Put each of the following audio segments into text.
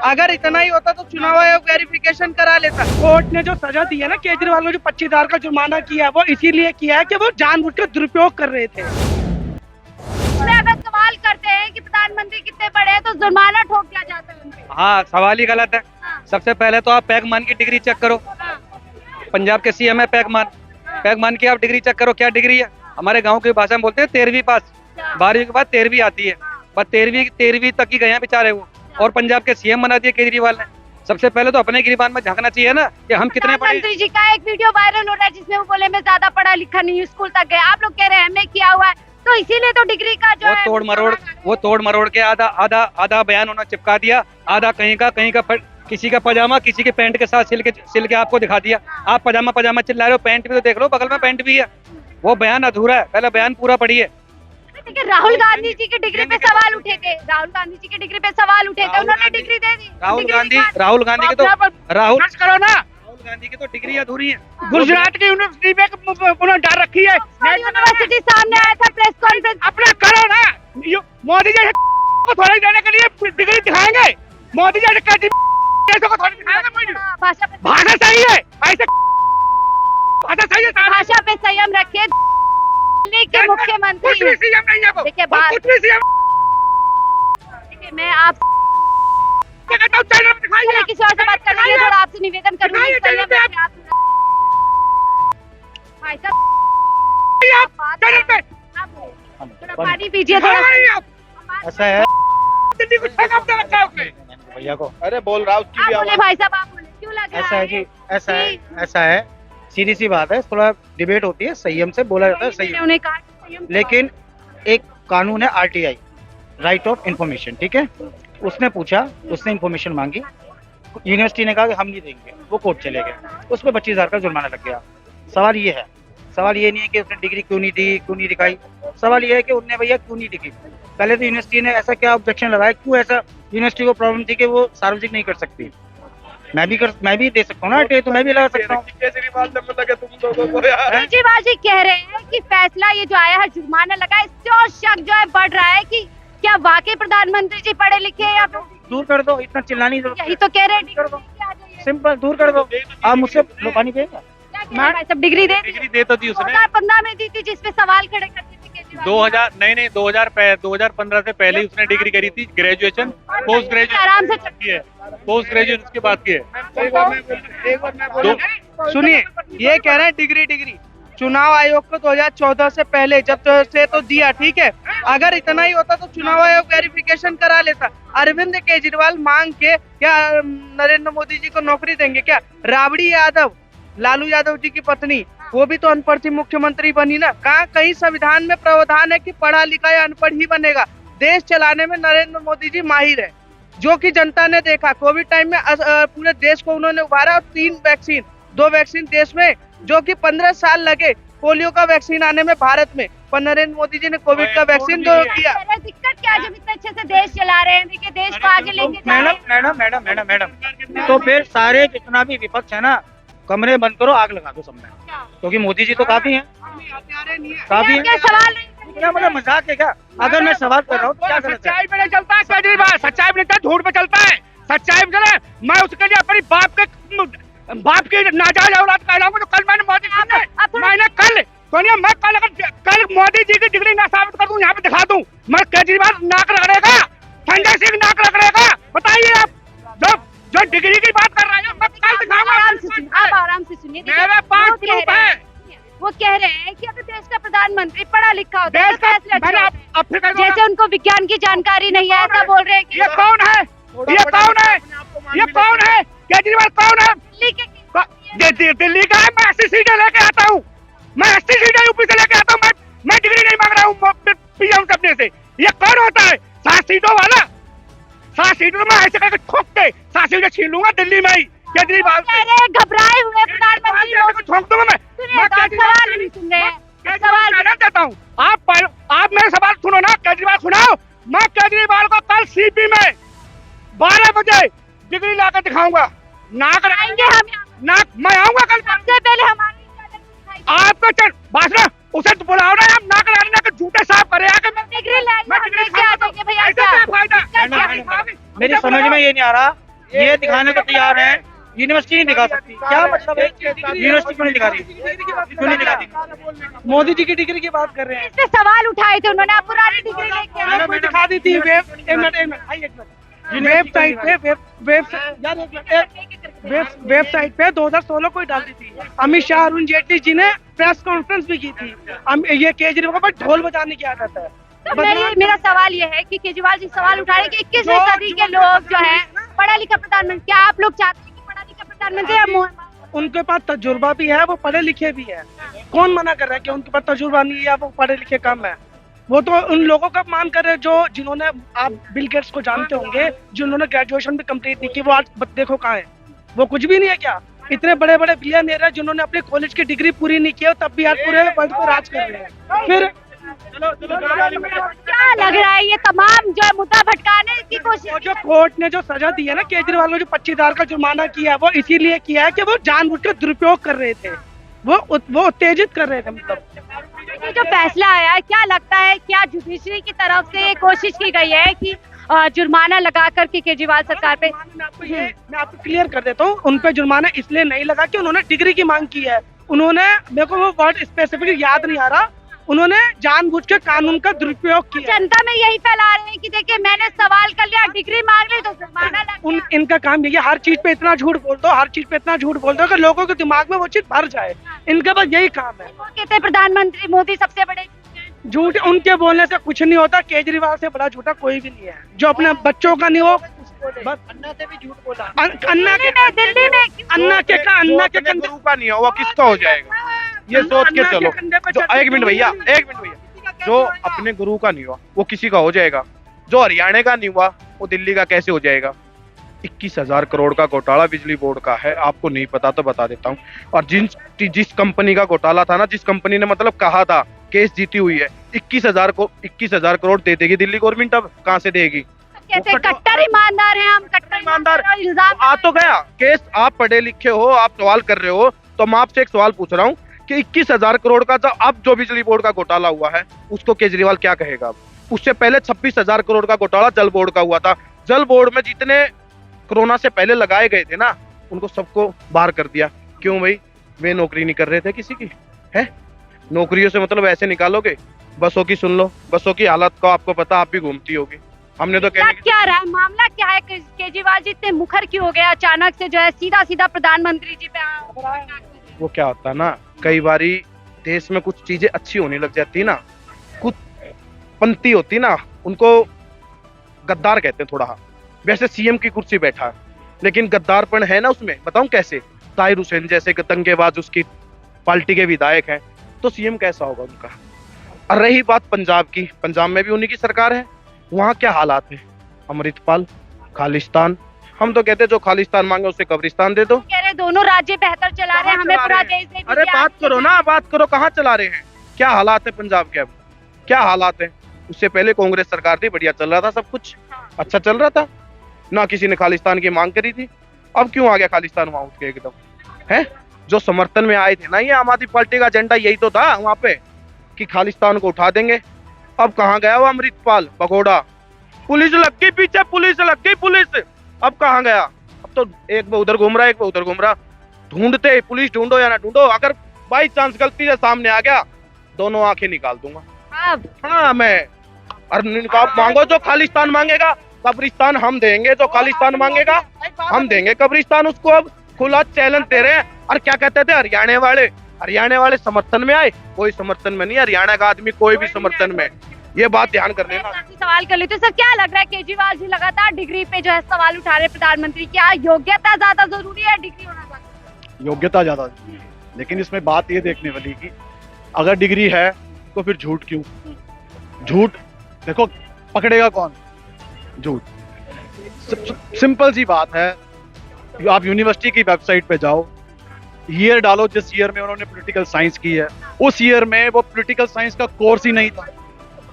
अगर इतना ही होता तो चुनाव आयोग वेरिफिकेशन करा लेता। कोर्ट ने जो सजा दी है ना केजरीवाल को, जो 25,000 का जुर्माना किया है, वो इसीलिए किया है कि वो जानबूझकर दुरुपयोग कर रहे थे। अगर सवाल करते हैं कि प्रधानमंत्री कितने बड़े हैं तो जुर्माना ठोक दिया जाता है उनको। हाँ, सवाल ही गलत है। हाँ। सबसे पहले तो आप पैगमान की डिग्री चेक करो। हाँ। पंजाब के सीएम है पैगमान की आप डिग्री चेक करो, क्या डिग्री है। हमारे गांव की भाषा में बोलते हैं 13वीं पास, 12वीं के बाद 13वीं आती है, बस 13वीं तक ही गए हैं बेचारे वो, और पंजाब के सीएम बना दिए केजरीवाल ने। सबसे पहले तो अपने गिरबान में झांकना चाहिए ना कि हम कितने पढ़े। प्रधानमंत्री जी का एक वीडियो वायरल हो रहा है जिसमें वो बोले मैं ज्यादा पढ़ा लिखा नहीं हूँ, स्कूल तक गए। आप लोग कह रहे हैं मैं किया हुआ है, तो इसीलिए तो डिग्री का जो है वो तोड़ मरोड़ के आधा बयान उन्होंने चिपका दिया, आधा कहीं का किसी का पजामा किसी के पैंट के साथ सिल के आपको दिखा दिया। आप पजामा चिल्ला रहे हो, पैंट भी तो देख लो, बगल में पैंट भी है। वो बयान अधूरा है, पहले बयान पूरा पढ़िए। राहुल गांधी जी की डिग्री पे सवाल उठे थे, राहुल गांधी जी की डिग्री पे सवाल उठे थे, उन्होंने डिग्री दे दी। राहुल गांधी की तो डिग्री अधूरी है। गुजरात की यूनिवर्सिटी में उन्होंने डाल रखी है। यूनिवर्सिटी सामने आया था प्रेस कॉन्फ्रेंस। अपना करो ना, मोदी जी को थोड़ी देने के लिए डिग्री दिखाएंगे। मोदी जी को थोड़ी दिखाएंगे। भाषा सही है, ऐसे भाषा सही है, भाषा पे संयम रखिए। दिल्ली के मुख्यमंत्री कुछ भी सीएम नहीं है वो, देखिए कुछ भी सीएम। देखिए मैं आप किसी और से बात कर रही हूँ, आपसे निवेदन करूंगी संयम रखिए आप। भाई साहब थोड़ा पानी पीजिए, थोड़ा। ऐसा है भैया को अरे बोल रहा हूँ आप बोले भाई साहब, आप बोले क्यों लग ऐसा रहा है कि ऐसा है सीधी सी बात है। थोड़ा डिबेट होती है, संयम से बोला जाता है, संयम। उन्हें कहा संयम। लेकिन एक कानून है आरटीआई, राइट ऑफ इंफॉर्मेशन, ठीक है। उसने पूछा, उसने इंफॉर्मेशन मांगी, यूनिवर्सिटी ने कहा कि हम नहीं देंगे, वो कोर्ट चले गए, उस पर 25,000 का जुर्माना लग गया। सवाल ये है, सवाल ये नहीं है कि उसने डिग्री क्यों नहीं दी, क्यों नहीं दिखाई। सवाल ये है कि उनने भैया क्यों नहीं दिखी। पहले तो यूनिवर्सिटी ने ऐसा क्या ऑब्जेक्शन लगाया, क्यों ऐसा यूनिवर्सिटी को प्रॉब्लम थी कि वो सार्वजनिक नहीं कर सकती। मैं भी दे सकता हूँ ना आरटीआई, तो मैं भी लगा सकता हूँ। केजरीवाल जी कह रहे हैं कि फैसला ये जो आया है, जुर्माना लगा, इससे और शक जो है बढ़ रहा है कि क्या वाकई प्रधानमंत्री जी पढ़े लिखे हैं या दूर कर दो, इतना चिल्लाने की जरूरत यही तो कह रहे हैं। सिंपल, दूर कर दो। आप मुझसे पानी पिएंगे? सब डिग्री दे डिग्री दे तो दी उसने 2015 में दी थी, जिसपे सवाल खड़े करते थे केजरीवाल। 2015 से पहले ही उसने डिग्री करी थी, ग्रेजुएशन, पोस्ट ग्रेजुएशन आराम से की है, पोस्ट ग्रेजुएशन उसके बाद की है। सुनिए, ये कह रहे हैं डिग्री चुनाव आयोग को 2014 से पहले जब से तो दिया, ठीक है। अगर इतना ही होता तो चुनाव आयोग वेरिफिकेशन करा लेता। अरविंद केजरीवाल मांग के क्या नरेंद्र मोदी जी को नौकरी देंगे क्या? राबड़ी यादव, लालू यादव जी की पत्नी, वो भी तो अनपढ़ थी, मुख्यमंत्री बनी ना। कहीं संविधान में प्रावधान है कि पढ़ा लिखा या अनपढ़ ही बनेगा? देश चलाने में नरेंद्र मोदी जी माहिर है, जो कि जनता ने देखा। कोविड टाइम में पूरे देश को उन्होंने उभारा, और 2 वैक्सीन देश में, जो कि 15 साल लगे पोलियो का वैक्सीन आने में भारत में, पर नरेंद्र मोदी जी ने कोविड का वैक्सीन दो किया। दिक्कत क्या, जब इतने अच्छे से देश चला रहे हैं, देखिए देश को आगे लेके जा रहे हैं। मैडम, तो फिर सारे जितना भी विपक्ष है ना, कमरे बंद करो, आग लगा दो सब में, क्योंकि मोदी जी तो काफी हैं, काफी हैं। क्या सवाल क्या मतलब मजाक है क्या? अगर मैं सवाल कर रहा हूँ तो क्या गलत है? सच्चाई पे नहीं चलता है केजरीवाल, सच्चाई पे नहीं चलता, झूठ पे चलता है। सच्चाई पे चले, मैं उसके लिए अपनी बाप की नाजायज औलाद कहलाऊंगा। तो कल मैंने मोदी जी ने, मैंने कल सोनिया, मैं कल मोदी जी की डिग्री ना साबित कर दूं, यहाँ पे दिखा दूं, मैं केजरीवाल नाक रगड़ेगा, संजय सिंह नाक रगड़ेगा। बताइए आप, जो डिग्री की बात कर रहे हैं, मैं कल दिखाऊंगा। आप आराम से सुनिए। मेरे पास प्रूफ है। वो कह रहे हैं कि अगर देश का प्रधानमंत्री पढ़ा लिखा होता है तो फैसले अच्छे होते हैं। जैसे जैसे उनको विज्ञान की जानकारी नहीं है, ऐसा बोल रहे हैं कि ये कौन है, ये कौन है, ये कौन है? केजरीवाल कौन है? दिल्ली का है। मैं 80 सीटें लेके आता हूँ, मैं 80 सीटें यूपी से लेके आता हूँ। मैं डिग्री नहीं मांग रहा हूँ पीएम करने से। ये कौन होता है? 7 सीटों वाला, 7 सीटों में ऐसे करके ठोक के 7 सीटें छीन लूंगा दिल्ली में ही। केजरीवाल घबराए हुए प्रधानमंत्री ठोक दूंगा मैं सवाल नहीं सुन रहे हैं। सवाल देता हूँ। आप मेरे सवाल सुनो ना, केजरीवाल सुनाओ। मैं केजरीवाल को कल सीपी में 12 बजे डिग्री लाकर दिखाऊंगा। नाक आएंगे हम, नाक मैं आऊंगा कल। सबसे पहले हमारी आप तो चल भाषण, उसे तो बुलाओ ना, आप नाक लगाने के झूठे साफ करे आके। डिग्री लेके आ जाएंगे भैया। फायदा मेरी समझ में ये नहीं आ रहा ये दिखाने को तैयार है, यूनिवर्सिटी नहीं दिखा सकती। क्या मतलब है, यूनिवर्सिटी क्यों नहीं दिखा रही, क्यों नहीं दिखाती? मोदी जी की डिग्री की बात कर रहे हैं। इस पे सवाल उठाए थे उन्होंने, आप पुरानी डिग्री लेके आए। मैंने दिखा दी थी वेबसाइट पे, वेबसाइट पे 2016 को ही डाल दी थी। अमित शाह, अरुण जेटली जी ने प्रेस कॉन्फ्रेंस भी की थी। ये केजरीवाल पर ढोल बजाने की आदत है। तो मेरा सवाल ये है कि केजरीवाल जी सवाल उठा रहे हैं कि 21वीं सदी के लोग जो है पढ़ा लिखा प्रधानमंत्री, क्या आप लोग चाहते हैं कि पढ़ा लिखा प्रधानमंत्री या उनके पास तजुर्बा भी है, वो पढ़े लिखे भी है। कौन मना कर रहा है कि उनके पास तजुर्बा नहीं है या वो पढ़े लिखे कम है? वो तो उन लोगों का मान कर रहे हैं जो जिन्होंने, आप बिल गेट्स को जानते होंगे, जिन्होंने ग्रेजुएशन भी कंप्लीट नहीं की, वो आज देखो कहाँ है, वो कुछ भी नहीं है क्या? इतने बड़े बड़े बिलियनियर है जिन्होंने अपने कॉलेज की डिग्री पूरी नहीं की, तब भी आज पूरे वर्ल्ड को राज कर रहे हैं। फिर क्या लग रहा है ये तमाम जो है मुद्दा भटकाने की कोशिश? जो कोर्ट ने जो सजा दी है ना केजरीवाल को, जो 25,000 का जुर्माना किया है, वो इसीलिए किया है कि वो जानबूझकर दुरुपयोग कर रहे थे, वो उत्तेजित कर रहे थे। मतलब ये जो फैसला आया है, क्या लगता है, क्या जुडिशरी की तरफ से कोशिश की गई है कि जुर्माना लगा करके केजरीवाल सरकार पे? मैं आपको क्लियर कर देता हूँ, उन पे जुर्माना इसलिए नहीं लगा कि उन्होंने डिग्री की मांग की है। उन्होंने, मेरे को वो वर्ड स्पेसिफिक याद नहीं आ रहा, उन्होंने जानबूझ के कानून का दुरुपयोग किया। जनता में यही फैला रहे हैं कि देखिए मैंने सवाल कर लिया, डिग्री मांग ली तो जुर्माना लग गया। इनका काम यही है, हर चीज पे इतना झूठ बोल दो, हर चीज पे इतना झूठ बोल दो कि लोगों के दिमाग में वो चीज भर जाए। इनका बस यही काम है। वो कहते हैं प्रधानमंत्री मोदी सबसे बड़े झूठ उनके बोलने से कुछ नहीं होता। केजरीवाल से बड़ा झूठा कोई भी नहीं है। जो अपने बच्चों का नहीं हो, बस अन्ना से भी झूठ बोला। अन्ना के दिल्ली में अन्ना के गुरु का नहीं होगा, किसका हो जाएगा? ये सोच के चलो। जो एक मिनट भैया, जो अपने गुरु का नहीं हुआ वो किसी का हो जाएगा। जो हरियाणा का नहीं हुआ वो दिल्ली का कैसे हो जाएगा? 21,000 करोड़ का घोटाला बिजली बोर्ड का है, आपको नहीं पता तो बता देता हूँ। और जिस कंपनी का घोटाला था ना, जिस कंपनी ने मतलब कहा था केस जीती हुई है, 21,000 करोड़ दे देगी दिल्ली गवर्नमेंट। अब कहाँ से देगी? कहते कट्टर ईमानदार हैं हम, कट्टर ईमानदार इल्जाम आ तो गया केस। आप पढ़े लिखे हो, आप सवाल कर रहे हो, तो मैं आपसे एक सवाल पूछ रहा हूँ कि 21,000 करोड़ का अब जो बिजली बोर्ड का घोटाला हुआ है उसको केजरीवाल क्या कहेगा? उससे पहले 26,000 करोड़ का घोटाला जल बोर्ड का हुआ था। जल बोर्ड में जितने कोरोना से पहले लगाए गए थे ना, उनको सबको बाहर कर दिया। क्यों भाई? वे नौकरी नहीं कर रहे थे किसी की, है? नौकरियों से मतलब ऐसे निकालोगे? बसों की सुन लो, बसों की हालत को आपको पता, आप भी घूमती होगी। हमने तो क्या रहा है मामला, क्या है? केजरीवाल जी इतने मुखर क्यों हो गया अचानक से, जो है सीधा प्रधानमंत्री जी पे? वो क्या होता है ना, कई बारी देश में कुछ चीजें अच्छी होने लग जाती ना, कुछ पंथी होती ना, उनको गद्दार कहते हैं थोड़ा। वैसे सीएम की कुर्सी बैठा है, लेकिन गद्दारपन है ना उसमें। बताऊं कैसे? ताहिर हुसैन जैसे दंगेबाज उसकी पार्टी के विधायक हैं, तो सीएम कैसा होगा उनका? और रही बात पंजाब की, पंजाब में भी उन्हीं की सरकार है। वहाँ क्या हालात है? अमृतपाल, खालिस्तान। हम तो कहते हैं जो खालिस्तान मांगे उसे कब्रिस्तान दे दो। कह रहे दोनों राज्य बेहतर चला रहे हैं, हमें पूरा देश दे दीजिए। अरे बात करो ना, बात करो, कहाँ चला रहे हैं? क्या हालात है पंजाब के? अब क्या हालात है? उससे पहले कांग्रेस सरकार थी, बढ़िया चल रहा था, सब कुछ अच्छा चल रहा था ना, किसी ने खालिस्तान की मांग करी थी। अब क्यों आ गया खालिस्तान वहां उठ के एकदम? है जो समर्थन में आए थे ना, ये आम आदमी पार्टी का एजेंडा यही तो था वहां पे कि खालिस्तान को उठा देंगे। अब कहाँ गया वो अमृतपाल पकौड़ा? पुलिस लग गई पीछे, पुलिस लग गई, पुलिस अब कहाँ गया? अब तो एक वो उधर घूम रहा है, एक वो उधर घूम रहा। ढूंढते, पुलिस ढूंढो या ना ढूंढो, अगर बाई चांस गलती से सामने आ गया, दोनों आंखें निकाल दूंगा। हाँ मैं, और मांगो जो खालिस्तान मांगेगा कब्रिस्तान हम देंगे, जो खालिस्तान मांगेगा हम देंगे कब्रिस्तान। उसको अब खुला चैलेंज दे रहे हैं। और क्या कहते थे हरियाणा वाले समर्थन में आए? कोई समर्थन में नहीं, हरियाणा का आदमी कोई भी समर्थन में। ये बात ध्यान कर लेना। सवाल कर लेते सर, क्या लग रहा है केजरीवाल जी लगातार डिग्री पे जो है सवाल उठा रहे प्रधानमंत्री, क्या योग्यता ज्यादा जरूरी है डिग्री होना चाहिए? योग्यता ज्यादा, लेकिन इसमें बात ये देखने वाली कि अगर डिग्री है तो फिर झूठ क्यों? झूठ देखो पकड़ेगा कौन? झूठ सिंपल सी बात है। आप यूनिवर्सिटी की वेबसाइट पे जाओ, ईयर डालो जिस ईयर में उन्होंने पॉलिटिकल साइंस की है, उस ईयर में वो पॉलिटिकल साइंस का कोर्स ही नहीं था।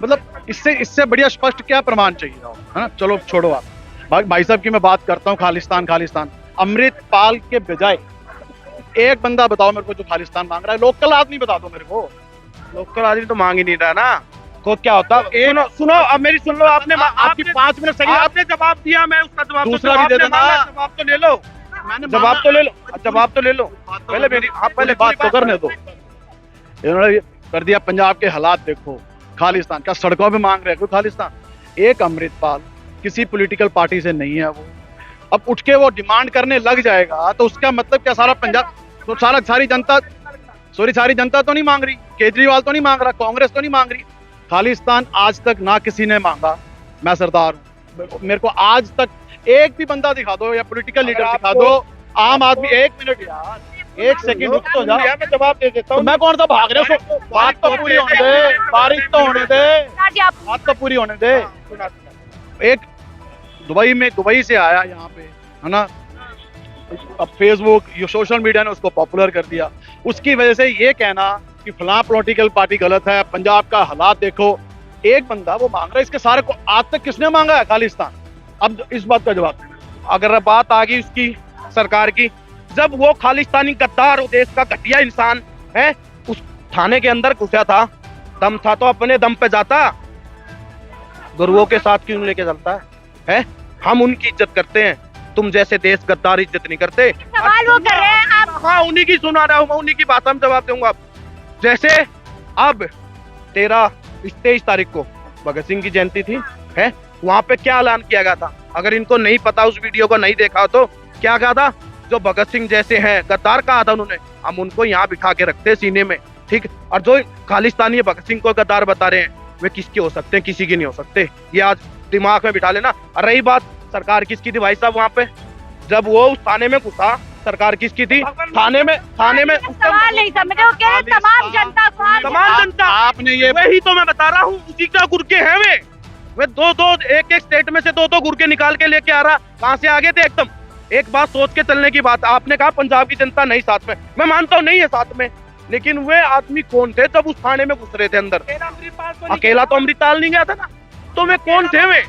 मतलब इससे बढ़िया स्पष्ट क्या प्रमाण चाहिए हो, है ना? चलो छोड़ो आप। भाई साहब की मैं बात करता हूँ, खालिस्तान अमृतपाल के बजाय एक बंदा बताओ मेरे को जो खालिस्तान मांग रहा है, लोकल आदमी बता दो मेरे को। लोकल आदमी तो मांग ही नहीं रहा ना, को क्या होता? सुनो सुनो, अब मेरी सुन लो। आपने आपकी 5 मिनट सही, आपने जवाब दिया, मैं उसका जवाब दूसरा भी दे देना। जवाब तो ले लो, जवाब तो ले लो, जवाब तो ले लो। पहले मेरी, आप पहले बात तो करने दो। इन्होंने कर दिया। पंजाब के हालात देखो, खालिस्तान का सड़कों पे मांग रहे हैं खालिस्तान। एक अमृतपाल किसी पॉलिटिकल पार्टी से नहीं है, वो अब उठ के वो डिमांड करने लग जाएगा तो उसका मतलब क्या? सारा पंजाब तो सारी जनता, सारी जनता तो नहीं मांग रही, केजरीवाल तो नहीं मांग रहा, कांग्रेस तो नहीं मांग रही। खालिस्तान आज तक ना किसी ने मांगा। मैं सरदार हूँ, मेरे को आज तक एक भी बंदा दिखा दो या पॉलिटिकल लीडर दिखा दो, आम आदमी। 1 मिनट यार, 1 सेकंड रुक तो जा, मैं जवाब दे देता तो हूँ। मैं कौन सा भाग रहा हूँ? बात तो पूरी होने दे, बारिश तो होने दे, जी आप बात तो पूरी होने दे। एक दुबई से आया यहाँ पे, है ना? अब फेसबुक, ये सोशल मीडिया ने उसको पॉपुलर कर दिया। उसकी वजह से ये कहना कि फलां पॉलिटिकल पार्टी गलत है, पंजाब का हालात देखो, एक बंदा वो मांग रहा है। इसके सारे को आज तक किसने मांगा है? खालिस्तान। अब इस बात का जवाब देना। अगर बात आ गई उसकी सरकार की, जब वो खालिस्तानी गद्दार और देश का घटिया इंसान है उस थाने के अंदर घुसा था, दम था तो अपने दम पे जाता, गुरुओं के साथ क्यों लेके चलता है? हम उनकी इज्जत करते हैं, तुम जैसे देश गद्दार इज्जत नहीं करते। सवाल वो कर रहे हैं आप। हाँ, उन्हीं की सुना रहा हूँ मैं, उन्हीं की बात हम जवाब दूंगा। जैसे अब 23 तारीख को भगत सिंह की जयंती थी, है वहां पे क्या ऐलान किया गया था? अगर इनको नहीं पता, उस वीडियो को नहीं देखा तो क्या कहा था? जो भगत सिंह जैसे हैं गद्दार कहा था उन्होंने, हम उनको यहाँ बिठा के रखते सीने में, ठीक। और जो खालिस्तानी भगत सिंह को गद्दार बता रहे हैं, वे किसके हो सकते हैं? किसी की नहीं हो सकते। ये आज दिमाग में बिठा लेना। और रही बात सरकार किसकी थी भाई साहब वहां पे, जब वो उस थाने में घुसा, सरकार किसकी थी? थाने में सवाल नहीं समझे, वो कह रहे हैं तमाम जनता को। तमाम जनता। आपने ये वही तो मैं बता रहा हूँ, उसी का गुर्के हैं वे दो एक स्टेट में से दो गुर्के निकाल के लेके आ रहा। कहाँ से आगे थे एकदम? एक बात सोच के चलने की बात। आपने कहा पंजाब की जनता नहीं साथ में, मैं मानता हूँ नहीं है साथ में, लेकिन वे आदमी कौन थे जब उस थाने में घुस रहे थे अंदर? अकेला तो अमृतपाल नहीं गया था ना, तो वे कौन थे? वे